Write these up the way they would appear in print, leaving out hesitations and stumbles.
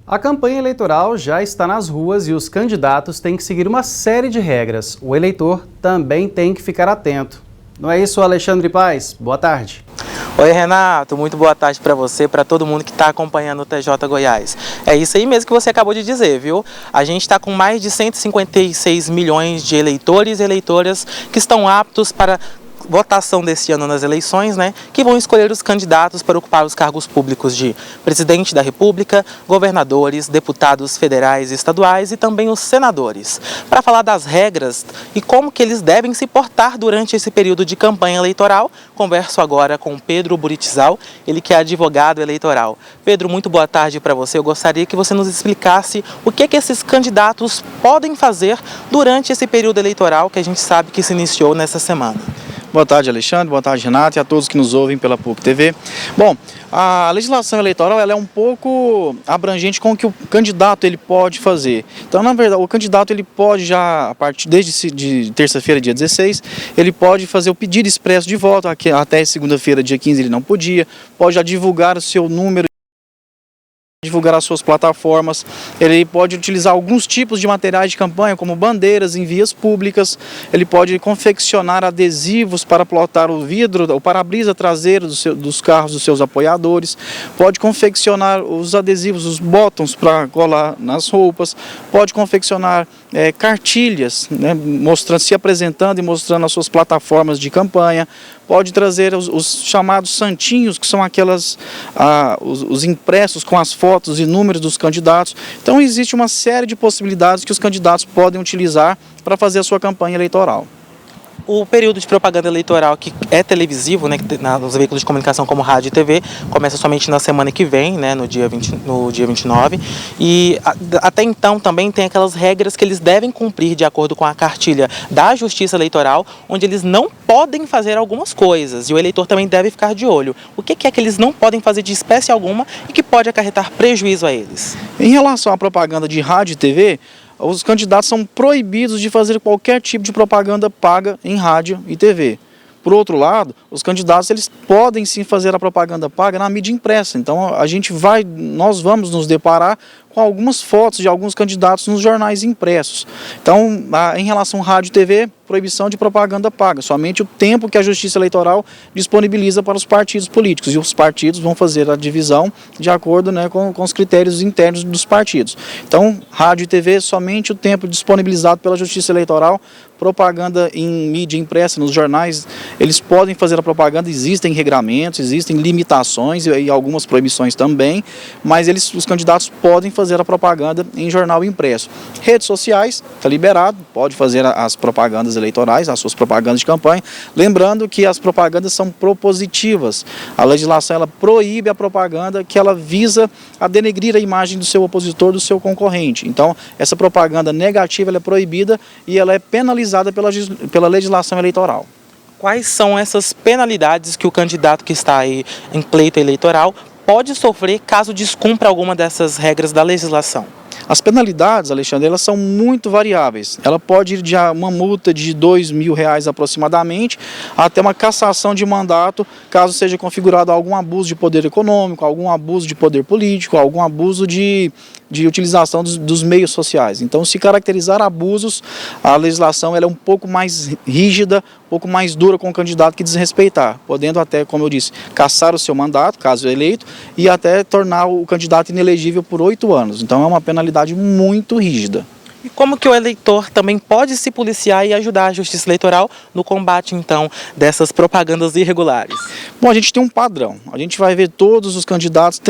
A campanha eleitoral já está nas ruas e os candidatos têm que seguir uma série de regras. O eleitor também tem que ficar atento. Não é isso, Alexandre Paes? Boa tarde. Oi, Renato, muito boa tarde para você, para todo mundo que está acompanhando o TJ Goiás. É isso aí mesmo que você acabou de dizer, viu? A gente está com mais de 156 milhões de eleitores e eleitoras que estão aptos para votação deste ano nas eleições, que vão escolher os candidatos para ocupar os cargos públicos de presidente da República, governadores, deputados federais e estaduais e também os senadores. Para falar das regras e como que eles devem se portar durante esse período de campanha eleitoral, converso agora com Pedro Buritizal, ele que é advogado eleitoral. Pedro, muito boa tarde para você. Eu gostaria que você nos explicasse o que esses candidatos podem fazer durante esse período eleitoral que a gente sabe que se iniciou nessa semana. Boa tarde, Alexandre. Boa tarde, Renato, e a todos que nos ouvem pela PUC TV. Bom, a legislação eleitoral ela é um pouco abrangente com o que o candidato ele pode fazer. Então, na verdade, o candidato ele pode já, a partir desde de terça-feira, dia 16, ele pode fazer o pedido expresso de voto, até segunda-feira, dia 15, ele não podia, pode já divulgar o seu número, divulgar as suas plataformas, ele pode utilizar alguns tipos de materiais de campanha, como bandeiras em vias públicas, ele pode confeccionar adesivos para plotar o vidro, o para-brisa traseiro dos carros dos seus apoiadores, pode confeccionar os adesivos, os botões para colar nas roupas, pode confeccionar cartilhas, mostrando, se apresentando e mostrando as suas plataformas de campanha, pode trazer os chamados santinhos, que são os impressos com as fotos e números dos candidatos. Então existe uma série de possibilidades que os candidatos podem utilizar para fazer a sua campanha eleitoral. O período de propaganda eleitoral que é televisivo, nos veículos de comunicação como rádio e TV, começa somente na semana que vem, no dia 29. E até então também tem aquelas regras que eles devem cumprir de acordo com a cartilha da Justiça Eleitoral, onde eles não podem fazer algumas coisas e o eleitor também deve ficar de olho. O que é que eles não podem fazer de espécie alguma e que pode acarretar prejuízo a eles? Em relação à propaganda de rádio e TV, os candidatos são proibidos de fazer qualquer tipo de propaganda paga em rádio e TV. Por outro lado, os candidatos eles podem sim fazer a propaganda paga na mídia impressa. Então nós vamos nos deparar com algumas fotos de alguns candidatos nos jornais impressos. Então, em relação à rádio e TV, proibição de propaganda paga, somente o tempo que a Justiça Eleitoral disponibiliza para os partidos políticos, e os partidos vão fazer a divisão de acordo com os critérios internos dos partidos. Então, rádio e TV, somente o tempo disponibilizado pela Justiça Eleitoral. Propaganda em mídia impressa, nos jornais, eles podem fazer a propaganda, existem regramentos, existem limitações e algumas proibições também, mas os candidatos podem fazer a propaganda em jornal impresso. Redes sociais, está liberado, pode fazer as propagandas eleitorais, as suas propagandas de campanha, lembrando que as propagandas são propositivas. A legislação ela proíbe a propaganda que ela visa a denegrir a imagem do seu opositor, do seu concorrente. Então, essa propaganda negativa ela é proibida e ela é penalizada pela legislação eleitoral. Quais são essas penalidades que o candidato que está aí em pleito eleitoral pode sofrer caso descumpra alguma dessas regras da legislação? As penalidades, Alexandre, elas são muito variáveis. Ela pode ir de uma multa de R$2.000 aproximadamente até uma cassação de mandato, caso seja configurado algum abuso de poder econômico, algum abuso de poder político, algum abuso de utilização dos meios sociais. Então, se caracterizar abusos, a legislação ela é um pouco mais rígida, um pouco mais dura com o candidato que desrespeitar, podendo até, como eu disse, cassar o seu mandato, caso eleito, e até tornar o candidato inelegível por 8 anos. Então, é uma penalidade muito rígida. E como que o eleitor também pode se policiar e ajudar a Justiça Eleitoral no combate, então, dessas propagandas irregulares? Bom, a gente tem um padrão. A gente vai ver todos os candidatos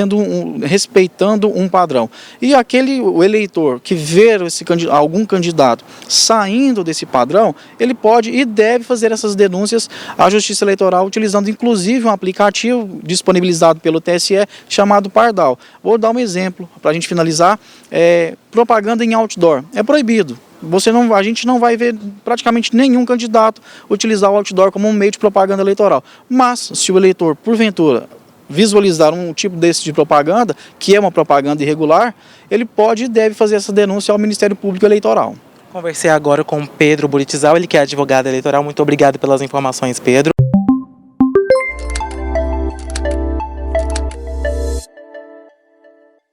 respeitando um padrão. E o eleitor que ver algum candidato saindo desse padrão, ele pode e deve fazer essas denúncias à Justiça Eleitoral, utilizando inclusive um aplicativo disponibilizado pelo TSE chamado Pardal. Vou dar um exemplo para a gente finalizar. Propaganda em outdoor. É proibido. A gente não vai ver praticamente nenhum candidato utilizar o outdoor como um meio de propaganda eleitoral. Mas, se o eleitor, porventura, visualizar um tipo desse de propaganda, que é uma propaganda irregular, ele pode e deve fazer essa denúncia ao Ministério Público Eleitoral. Conversei agora com Pedro Buritizal, ele que é advogado eleitoral. Muito obrigado pelas informações, Pedro.